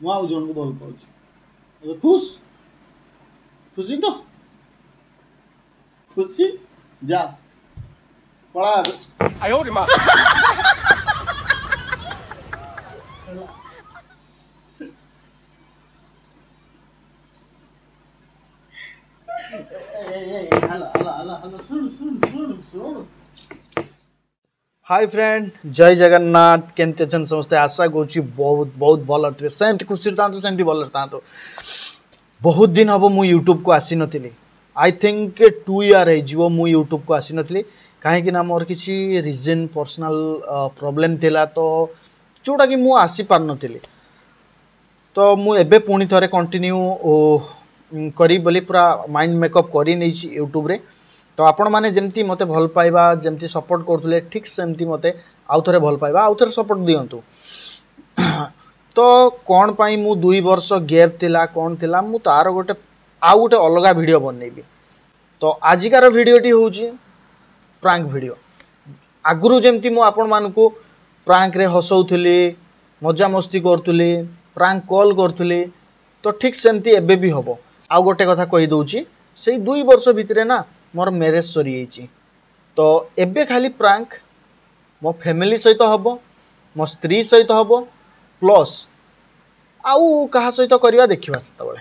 ମୁଁ ଆଉ ଜଣକୁ ଭଲ ପାଉଛି। ଏବେ ଖୁସି ତ खुशी जा पड़ा आयो रे मां हाय फ्रेंड जय जगन्नाथ केमती अच्छा समस्ते आशा करुँच बहुत बहुत भल थे सेमती खुशी था सेमती भल था बहुत दिन हम मु यूट्यूब को आसी नी आई थिंक 2 year हो मु यूट्यूब को आसी नी कहीं मोर किसी रिजन पर्सनल प्रॉब्लम थिला तो जोटा कि मु आसी पार नी तो मु एबे पुणी थे कंटिन्यू करी बोली पूरा माइंड मेकअप करी नहीं यूट्यूब रे तो आपण मैंने जमती मत भल पाइबा जमती सपोर्ट करते ठीक सेमती मत आउ थे भल पाइबा आउ थे सपोर्ट दिंतु तो कौन पाई मु 2 वर्ष गैप थिला कौन थिला मु तार गोटे आउ गोटे अलग वीडियो बनइबी तो आजिकार वीडियोटी होची प्रांक वीडियो आगुरु जमती मु आपण मानकु प्रांक रे हसौथली मजा मस्ती करथुली प्रांक कॉल करथुली तो ठीक सेमती एबे भी हबो आउ गोटे कथा कहि दउची सेई 2 वर्ष भितरे ना मोर मैरेज सरी जाइए तो एबे खाली प्रांक मो फैमिली सहित हम मो स्त्री सहित हम प्लस आउ कहा सहित करवा देखा से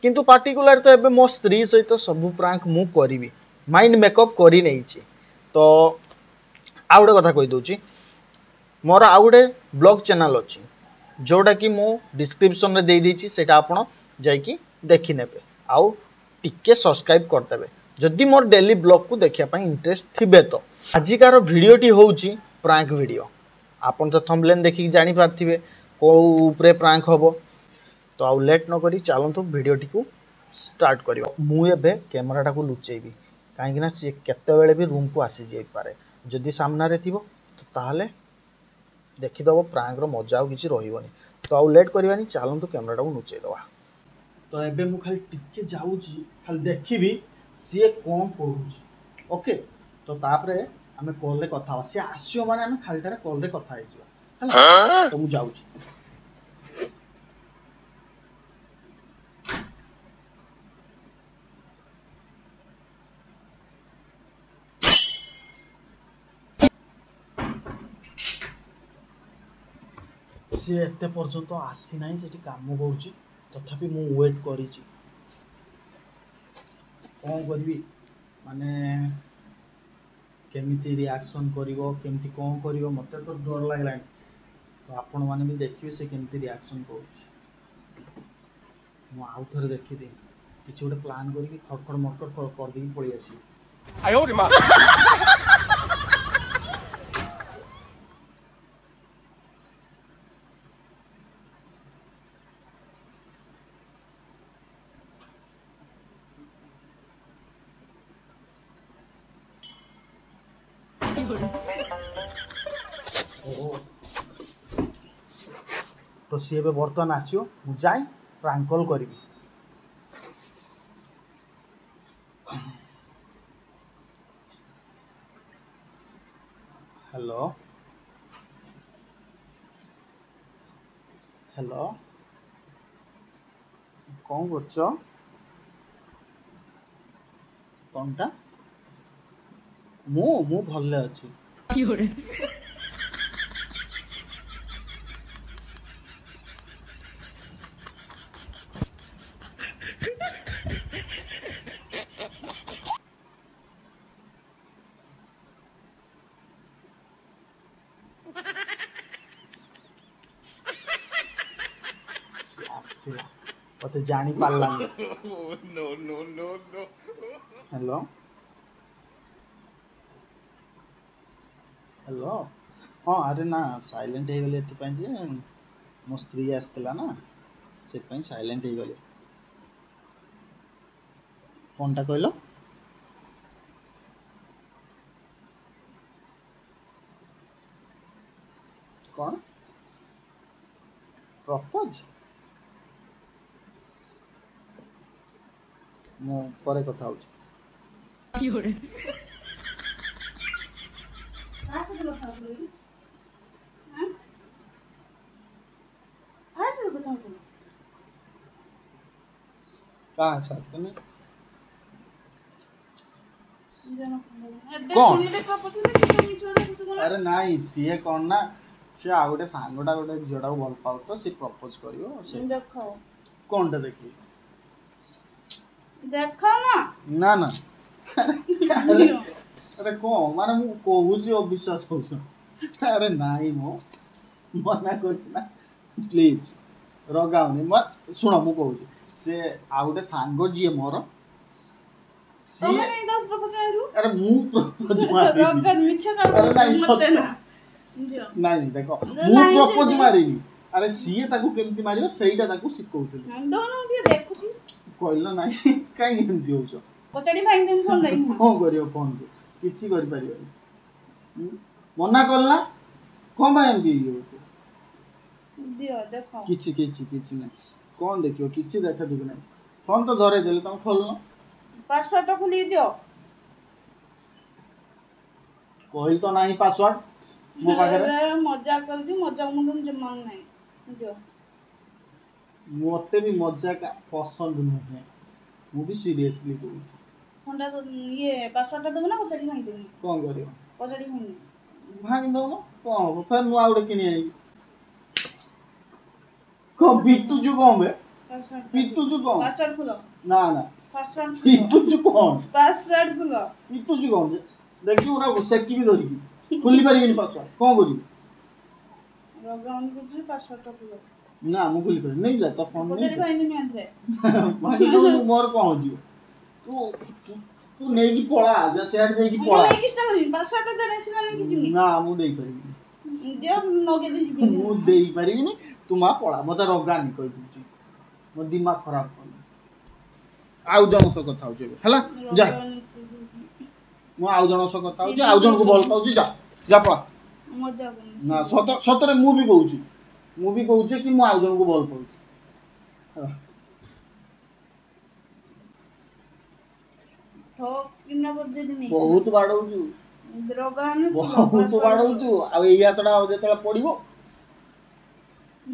किंतु पार्टिकुलर तो एबे मो स्त्री सहित सब प्रांक मु करी माइंड मेकअप करी नहीं तो आउ गोटे कथा कहि दउची मोर आउ गोटे ब्लॉग चैनल अच्छी जोटा कि मु डिस्क्रिप्शन रे दे देछि सेटा आपण जाइकी देखि नेबे आउ टिके सब्सक्राइब करदेबे जदि मोर डेली ब्लॉग को देखा इंटरेस्ट थिबे तो आजिकार वीडियोटी होउची प्रांक वीडियो आपन तो थंबनेल देखि जानि पारथिबे को ऊपरे प्रांक होबो तो आउ लेट न करी चलंतु वीडियोटी को स्टार्ट करियो मु एबे कैमराटा को लुचेबी काहेकि ना से केते बेले भी रूम को आसी जाई पारे जदि सामना रे थिबो तो ताहले देखि दबो प्रांक रो मजा आ किछि रहिबोनी तो आउ लेट करबानी चलंतु कैमराटा को लुचेई दवा तो एबे मु खाली टिके जाउची खाली देखिबी सी कौन पढ़ुची ओके तो तापरे आमे कॉल रे कथा सी आसियो माने आमे खालटारे कॉल रे कथा हे जिवा हला तो मु जाउची सी एते पर्यंत आसी नाही सेठी काम करूची तथापि मु वेट करिची कौन करी माने केमिति रिएक्शन करिवो केमिति कौन करिवो मते तो डर लागला तो आपण माने भी देखिबे से केमिति रिएक्शन करूची मु आउ थरे देखि दे किछि गोटे प्लान करी कि खड़खड़ मटकर कर दी पळी आसी आयो रे मां तो सी एबे बर्तमान आसियो मु जाई प्रांक कॉल करी हेलो हेलो कौन करछो कोनटा मु भल्ले अछि मत जानी पाला no no no no hello hello हाँ अरे ना साइलेंट हो गले एथि जे मो स्त्री आसला ना से साइलेंट हो गले कोनटा कहलो कौन प्रपोज मु परे कथा होची ସାଙ୍ଗରେ କଥା ହଉଥିଲ? କାହା ସାଥ ନା ଏବେ କଣ? ଶୁଣିଲେ ପ୍ରପୋଜ କି ସବୁ ମିଛ କଥା କିଛି କଣ? ଆରେ ନାଇଁ ସିଏ କଣ ନା ସିଏ ଆଉ ଗୋଟେ ସାଙ୍ଗଟା ଗୋଟେ ଝିଅଟାକୁ ଭଲ ପାଉ ତ ସିଏ ପ୍ରପୋଜ କରିବ ସେ ଦେଖ କଣଟା ଦେଖିବି ଦେଖ ନା ନା ନା ଆରେ ଆରେ କଣ ମାନେ ମୁଁ କହୁଛି ଅବିଶ୍ୱାସ କରୁଛ ଆରେ ନାଇଁ ମୋ ମନା କରୁଛି ନା ପ୍ଲିଜ ରଗାଉନି ଶୁଣ ମୁଁ କହୁଛି ସେ ଆଉ ଗୋଟେ ସାଙ୍ଗ ଯିଏ ମୋର ସିଏ ତମେ କାଇଁ ତାକୁ ପ୍ରପୋଜ ମାରିବୁ? ଆରେ ମୁଁ ପ୍ରପୋଜ ମାରିନି ରଗା ମିଛ ଆରେ କାମ ନାଇଁ ମତେ ସତ ନା ଦିଅ ନାଇଁ ଦେଖ ମୁଁ ନାଇଁ ପ୍ରପୋଜ ଦିଦି। ମାରିନି ଆରେ ସିଏ ତାକୁ କେମିତି ମାରିବ ସେଇଟା ତାକୁ ଶିଖଉଥିଲି ଦଉନ ଟିକେ ଦେଖୁଛି କହିଲ ନାଇଁ କାହିଁକି ଏମିତି ହଉଛ ପଚାରି ଭାଇ ଦେମି ଫୋନ ଲାଗି କଣ କରିବ ଫୋନକୁ କିଛି କରିପାରିବନି ମନା କଲା କଣ ପାଇଁ ଏମିତି ହଉଛ ଦିଅ ଦେଖ କିଛି କିଛି କିଛି ନାହିଁ କଣ ଦେଖିବ କିଛି ଦେଖା ଦେଖି ନାହିଁ ଫୋନ ତ ଧରେଇ ଦେଲେ ତମେ ଖୋଲୁନ ପାସୱାର୍ଡ ଟା ଖୋଲିକି ଦିଅ କହିଲି ତ ନାହିଁ ପାସୱାର୍ଡ ମୋ ପାଖରେ ମଜା କରୁଛି ମଜା ମୁଣ୍ଡ ଜମା ନାହିଁ ଦିଅ ମତେ ବି ମଜା ପସନ୍ଦ ନୁହେଁ ମୁଁ ବି ସିରିୟସଲି କହୁଛି ଫୋନଟା ଇଏ ପାସୱାର୍ଡ ଟା ଦେବ ନା ପଚାରି ଭାଇ ଦେମି କଣ କରିବ ପଚାରି ଭାଇ ଭାଙ୍ଗି ଦଉନ କଣ ହବ ଫେର ନୂଆ ଗୋଟେ କିଣି ଆଣିବି କଣ ପିଟୁଛୁ କଣ ବେ ପିଟୁଛୁ କଣ ପାସୱାର୍ଡ ଖୋଲ ନା ନା ପାସୱାର୍ଡ ଖୋଲ ପିଟୁଛୁ କଣ ପାସୱାର୍ଡ ଖୋଲ ପିଟୁଛୁ କଣ ଯେ ଦେଖିବୁ ନା ସେକିବି ଧରିକି ଖୋଲି ପାରିବିନି ପାସୱାର୍ଡ କଣ କରିବି ଲଗାଉନି କିଛି ପାସୱାର୍ଡ ଟା ଖୋଲ ନା ମୁଁ ଖୋଲି ପାରିବି ନେଇ ଯା ତ ଫୋନ ନେଇ ପଚାରି ଭାଇ ଦେମି ଆନ୍ଥରେ ଭାଙ୍ଗି ଦଉନୁ ମୋର କଣ ହଉଛି ତୁ ତୁ ତୁ ନେଇକି ପଳା ଯା ସିଆଡେ ଯାଇକି ମୁଁ ପଳା ନେଇକି ଷ୍ଟା କରିବି ପାସୱାର୍ଡ ଟା ଦେଲେ ସିନା ନେଇକି ଯିବି ନା ମୁଁ ଦେଇପାରିବିନି ଦିଅ ନଗେଇ ଦେଇ ଯିବି ମୁଁ ଦେଇପାରିବିନି ତୁ ମା ପଳା ମତେ ରଗାନି କହିଦଉଛି ମୋ ଦିମାଗ ଖରାପ କଲି ଆଉ ଜଣଙ୍କ ସହ କଥା ହଉଛି ଏବେ ହେଲା ଯା ମୁଁ ଆଉ ଜଣଙ୍କ ସହ କଥା ହଉଛି ଆଉ ଜଣଙ୍କୁ ଭଲ ପାଉଛି ଯା ଯା ପଳା ମଜା ନା ସତରେ ମୁଁ ବି କହୁଛି କି ମୁଁ ଆଉ ଜଣଙ୍କୁ ଭଲ ପାଉଛି ହେଲା କିନା ବଜେଇନି ବହୁତ ବାଡଉଛୁ ଦ୍ରଗାନ ବହୁତ ବାଡଉଛୁ ଆଉ ଏଇ ହାତଟା ଯେତେବେଳେ ପଡିବ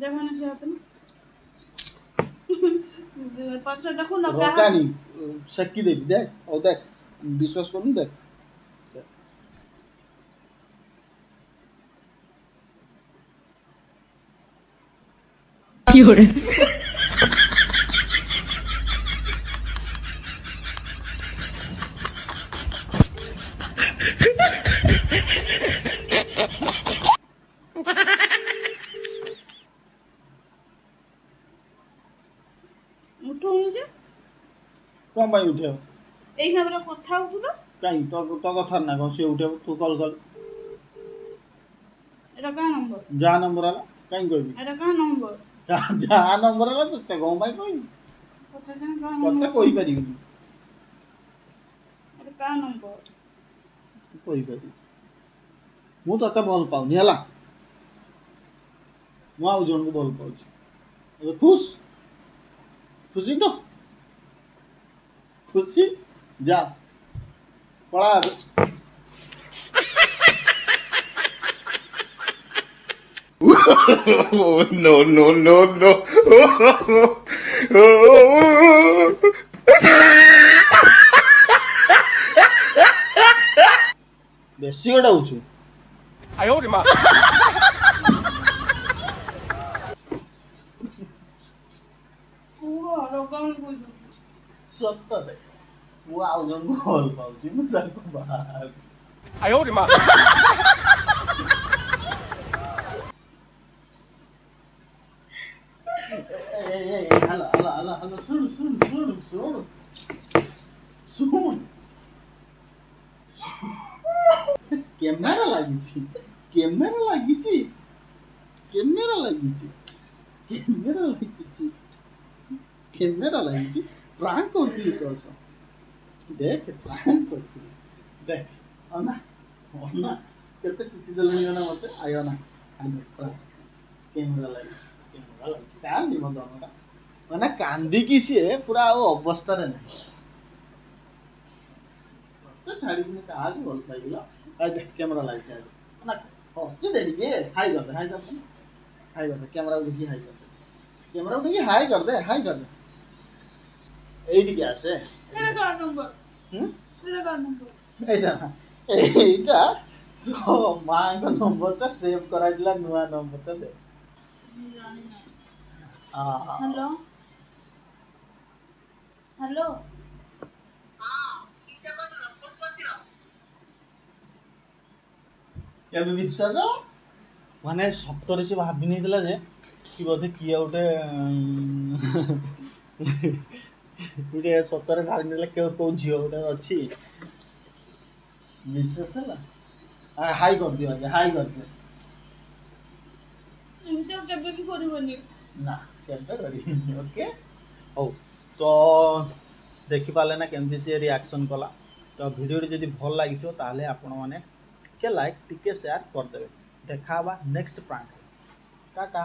ଦେଖନି ସେ ହାତ ପାସୱାର୍ଡ ଟା ଖୋଲ ରଗାନି ସେକି ଦେବି ଦେଖ ହଉ ଦେଖ ବିଶ୍ୱାସ କରୁନୁ ଦେଖ Fiore. ଉଠଉନି ଯେ କଣ ପାଇଁ ଉଠେଇବ ଏଇ ଖାବରେ କଥା ହଉଥିଲ କାଇଁ ତ କଥା ନା କଣ ସିଏ ଉଠେଇବ ତୁ କଲ୍ କର ଏଟା କାହା ନମ୍ବର ଯାହା ନମ୍ବର ହେଲା କାଇଁ କହିବି ଏଟା କାହା ନମ୍ବର ଯାହା ନମ୍ବର ହେଲା ତତେ କଣ ପାଇଁ କହିବି ପଚାରିନି କାହା ତତେ ନମ୍ବର କହିପାରିବିନି ଏଟା କାହା ନମ୍ବର କହିପାରିବି ମୁଁ ତତେ ଭଲ ପାଉନି ହେଲା ମୁଁ ଆଉ ଜଣଙ୍କୁ ଭଲ ପାଉଛି ଖୁସି ତ ଖୁସି ଯା ପଳା Oh, no, no, no, no. ବେଶୀ ଗୋଟେ ହଉଛୁ I owed him up. ଲଗାଉନି କହୁଛୁ ସତରେ ମୁଁ ଆଉ ଜଣଙ୍କୁ ଭଲ ପାଉଛି ମୁଁ ତାଙ୍କୁ ବାହା I owed him up. Hello ଶୁଣୁ କ୍ୟାମେରା ଲାଗିଛି କ୍ୟାମେରା ଲାଗିଛି କ୍ୟାମେରା ଲାଗିଛି କ୍ୟାମେରା ଲାଗିଛି କ୍ୟାମେରା ଲାଗିଛି ପ୍ରାଙ୍କ୍ କରୁଥିଲି ତୋ ସହ ଦେଖ ପ୍ରାଙ୍କ୍ କରୁଥିଲି ଦେଖ ଅନା ଅନା କେତେ କୁଟି ଦେଲେଣି ନା ମତେ ଆୟନା କ୍ୟାମେରା ଲାଗିଛି କାନ୍ଦି ମୋ ଦନଟା ମାନେ କାନ୍ଦିକି ସିଏ ପୁରା ଆଉ ଅବସ୍ଥାରେ ନାହିଁ ତ ଛାଡ଼ିକି କାହାକୁ ଭଲ ପାଇଗଲ ଆଉ ଦେଖ କ୍ୟାମେରା ଲାଗିଛି ଆଗ ନା ହସି ଦେ ଟିକେ ହାଇ କରିଦେ କ୍ୟାମେରାକୁ ଦେଖି ହାଇ କରିଦେ कैमरा देखिए हाई कर दे এইদিকে আছে এটা কার নম্বর হুম এটা কার নম্বর এইটা না এইটা তো মাଙ୍କ নম্বরটা সেভ করাই দিলা নয়া নম্বরটা দে জানি না আ হ্যালো হ্যালো ଏବେ ବିଶ୍ୱାସ ମାନେ ସତରେ ସେ ଭାବି ନେଇଥିଲା ଯେ କି ବୋଧେ କିଏ ଗୋଟେ ଗୋଟେ ସତରେ ଭାବି ନେଲା କୋଉ ଝିଅ ଗୋଟେ ଅଛି ବିଶ୍ୱାସ ହେଲା ହାଇ କରିଦିଅ ଆଜ୍ଞା ହାଇ କରିଦିଅ ଏମିତି ଆଉ କେବେ ବି କରିବନି ନା କେବେ କରିବିନି ଓକେ ହଉ ତ ଦେଖିପାରିଲେ ନା କେମିତି ସେ ରିଆକ୍ସନ୍ କଲା ତ ଭିଡ଼ିଓଟି ଯଦି ଭଲ ଲାଗିଥିବ ତାହେଲେ ଆପଣମାନେ ଟିକେ ଲାଇକ୍ ଟିକେ ସେୟାର କରିଦେବେ ଦେଖା ହେବା ନେକ୍ସଟ ପ୍ରାଙ୍କରେ टाटा।